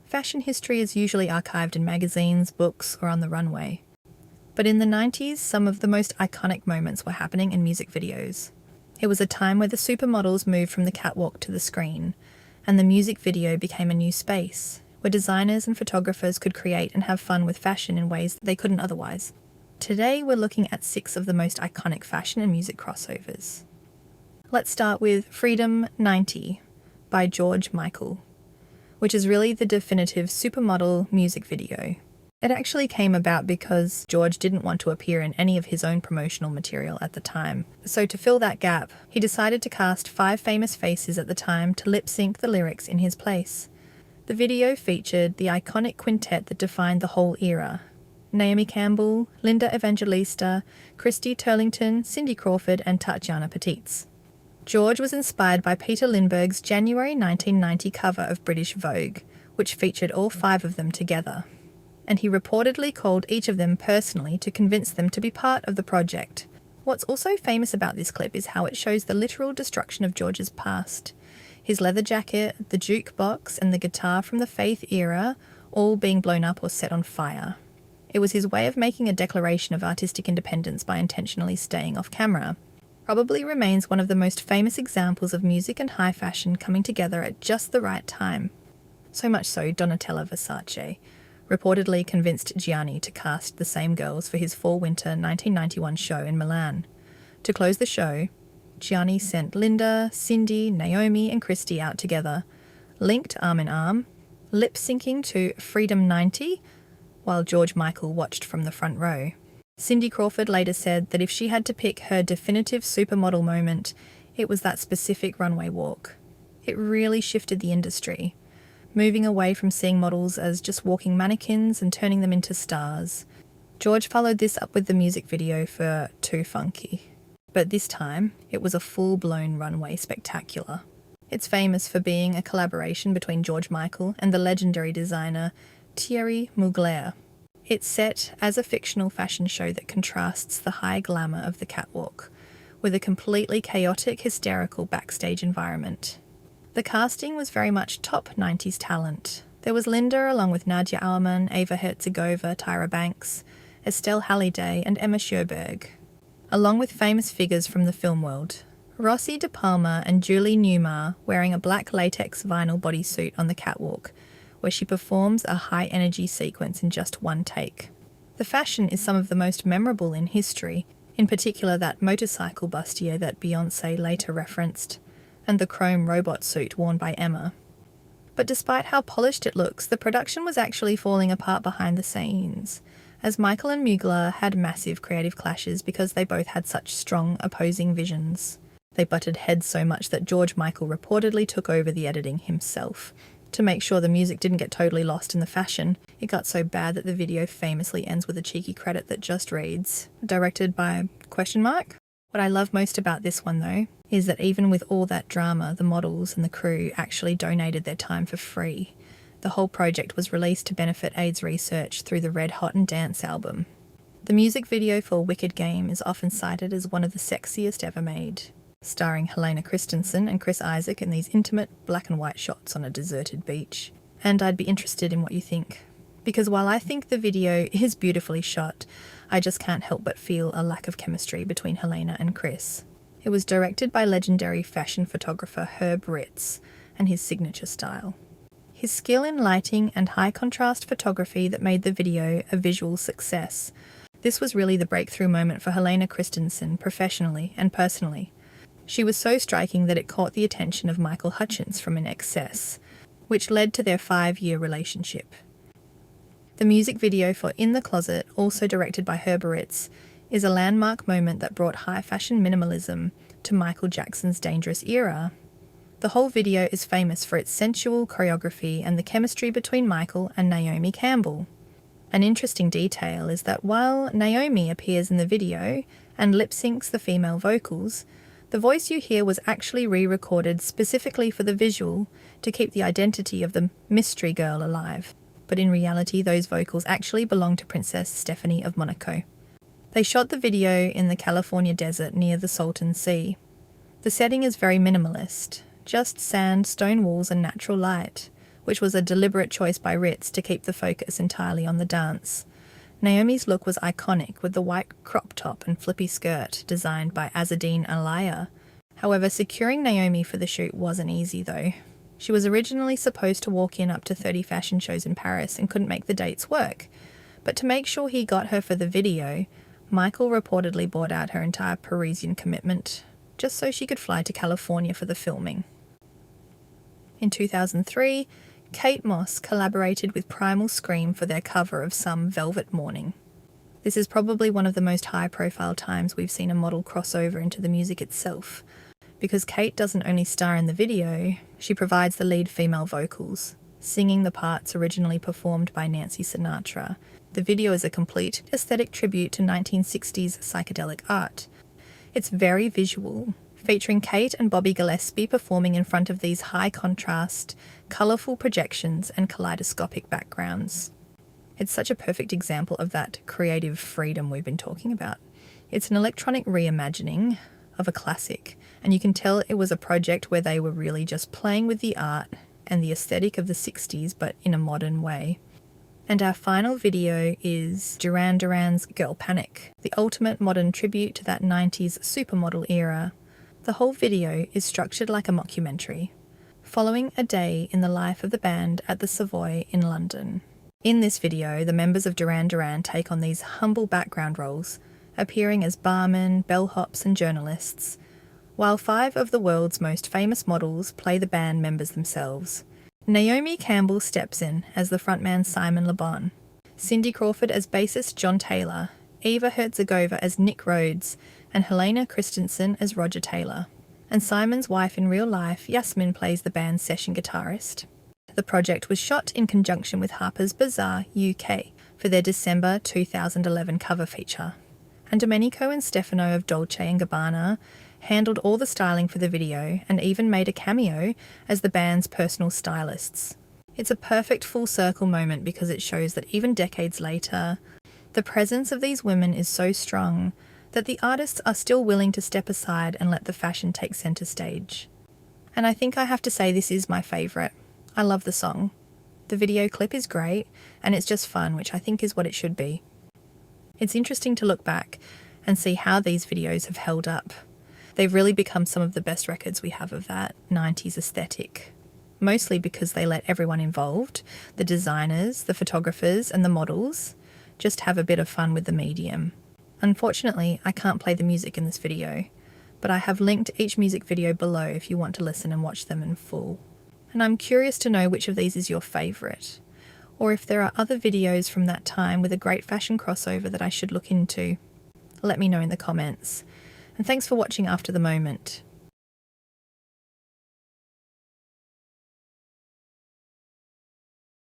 Fashion history is usually archived in magazines, books, or on the runway. But in the 90s, some of the most iconic moments were happening in music videos. It was a time where the supermodels moved from the catwalk to the screen, and the music video became a new space, where designers and photographers could create and have fun with fashion in ways that they couldn't otherwise. Today, we're looking at 6 of the most iconic fashion and music crossovers. Let's start with Freedom 90 by George Michael, which is really the definitive supermodel music video. It actually came about because George didn't want to appear in any of his own promotional material at the time. So to fill that gap, he decided to cast 5 famous faces at the time to lip-sync the lyrics in his place. The video featured the iconic quintet that defined the whole era: Naomi Campbell, Linda Evangelista, Christy Turlington, Cindy Crawford, and Tatiana Petites. George was inspired by Peter Lindbergh's January 1990 cover of British Vogue, which featured all 5 of them together, and he reportedly called each of them personally to convince them to be part of the project. What's also famous about this clip is how it shows the literal destruction of George's past. His leather jacket, the jukebox, and the guitar from the Faith era all being blown up or set on fire. It was his way of making a declaration of artistic independence by intentionally staying off camera. Probably remains one of the most famous examples of music and high fashion coming together at just the right time. So much so, Donatella Versace reportedly convinced Gianni to cast the same girls for his fall-winter 1991 show in Milan. To close the show, Gianni sent Linda, Cindy, Naomi, and Christy out together, linked arm in arm, lip-syncing to Freedom 90, while George Michael watched from the front row. Cindy Crawford later said that if she had to pick her definitive supermodel moment, it was that specific runway walk. It really shifted the industry, moving away from seeing models as just walking mannequins and turning them into stars. George followed this up with the music video for Too Funky, but this time it was a full-blown runway spectacular. It's famous for being a collaboration between George Michael and the legendary designer Thierry Mugler. It's set as a fictional fashion show that contrasts the high glamour of the catwalk with a completely chaotic, hysterical backstage environment. The casting was very much top 90s talent. There was Linda along with Nadia Auermann, Ava Herzigova, Tyra Banks, Estelle Halliday, and Emma Scherberg, along with famous figures from the film world. Rossi De Palma and Julie Newmar wearing a black latex vinyl bodysuit on the catwalk, where she performs a high-energy sequence in just one take. The fashion is some of the most memorable in history, in particular that motorcycle bustier that Beyoncé later referenced, and the chrome robot suit worn by Emma. But despite how polished it looks, the production was actually falling apart behind the scenes, as Michael and Mugler had massive creative clashes because they both had such strong opposing visions. They butted heads so much that George Michael reportedly took over the editing himself. To make sure the music didn't get totally lost in the fashion, it got so bad that the video famously ends with a cheeky credit that just reads, "Directed by ?" What I love most about this one, though, is that even with all that drama, the models and the crew actually donated their time for free. The whole project was released to benefit AIDS research through the Red Hot and Dance album. The music video for Wicked Game is often cited as one of the sexiest ever made, starring Helena Christensen and Chris Isaak in these intimate black and white shots on a deserted beach. And I'd be interested in what you think, because while I think the video is beautifully shot, I just can't help but feel a lack of chemistry between Helena and Chris. It was directed by legendary fashion photographer Herb Ritts and his signature style. His skill in lighting and high contrast photography that made the video a visual success. This was really the breakthrough moment for Helena Christensen professionally and personally. She was so striking that it caught the attention of Michael Hutchence from In Excess, which led to their 5-year relationship. The music video for In the Closet, also directed by Herb Ritts, is a landmark moment that brought high fashion minimalism to Michael Jackson's Dangerous era. The whole video is famous for its sensual choreography and the chemistry between Michael and Naomi Campbell. An interesting detail is that while Naomi appears in the video and lip-syncs the female vocals, the voice you hear was actually re-recorded specifically for the visual to keep the identity of the mystery girl alive. But in reality, those vocals actually belong to Princess Stephanie of Monaco. They shot the video in the California desert near the Salton Sea. The setting is very minimalist, just sand, stone walls and natural light, which was a deliberate choice by Ritz to keep the focus entirely on the dance. Naomi's look was iconic, with the white crop top and flippy skirt designed by Azzedine Alaia. However, securing Naomi for the shoot wasn't easy though. She was originally supposed to walk in up to 30 fashion shows in Paris and couldn't make the dates work. But to make sure he got her for the video, Michael reportedly bought out her entire Parisian commitment, just so she could fly to California for the filming. In 2003, Kate Moss collaborated with Primal Scream for their cover of Some Velvet Morning. This is probably one of the most high-profile times we've seen a model cross over into the music itself, because Kate doesn't only star in the video, she provides the lead female vocals, singing the parts originally performed by Nancy Sinatra. The video is a complete aesthetic tribute to 1960s psychedelic art. It's very visual, featuring Kate and Bobby Gillespie performing in front of these high-contrast, colourful projections and kaleidoscopic backgrounds. It's such a perfect example of that creative freedom we've been talking about. It's an electronic reimagining of a classic, and you can tell it was a project where they were really just playing with the art and the aesthetic of the 60s, but in a modern way. And our final video is Duran Duran's Girl Panic, the ultimate modern tribute to that 90s supermodel era. The whole video is structured like a mockumentary, following a day in the life of the band at the Savoy in London. In this video, the members of Duran Duran take on these humble background roles, appearing as barmen, bellhops and journalists, while 5 of the world's most famous models play the band members themselves. Naomi Campbell steps in as the frontman Simon Le Bon, Cindy Crawford as bassist John Taylor, Eva Herzegovina as Nick Rhodes, and Helena Christensen as Roger Taylor. And Simon's wife in real life, Yasmin, plays the band's session guitarist. The project was shot in conjunction with Harper's Bazaar UK for their December 2011 cover feature. And Domenico and Stefano of Dolce & Gabbana handled all the styling for the video and even made a cameo as the band's personal stylists. It's a perfect full circle moment because it shows that even decades later, the presence of these women is so strong that the artists are still willing to step aside and let the fashion take centre stage. And I think I have to say this is my favourite. I love the song. The video clip is great and it's just fun, which I think is what it should be. It's interesting to look back and see how these videos have held up. They've really become some of the best records we have of that 90s aesthetic, mostly because they let everyone involved, the designers, the photographers and the models, just have a bit of fun with the medium. Unfortunately, I can't play the music in this video, but I have linked each music video below if you want to listen and watch them in full. And I'm curious to know which of these is your favourite, or if there are other videos from that time with a great fashion crossover that I should look into. Let me know in the comments. And thanks for watching After the Moment.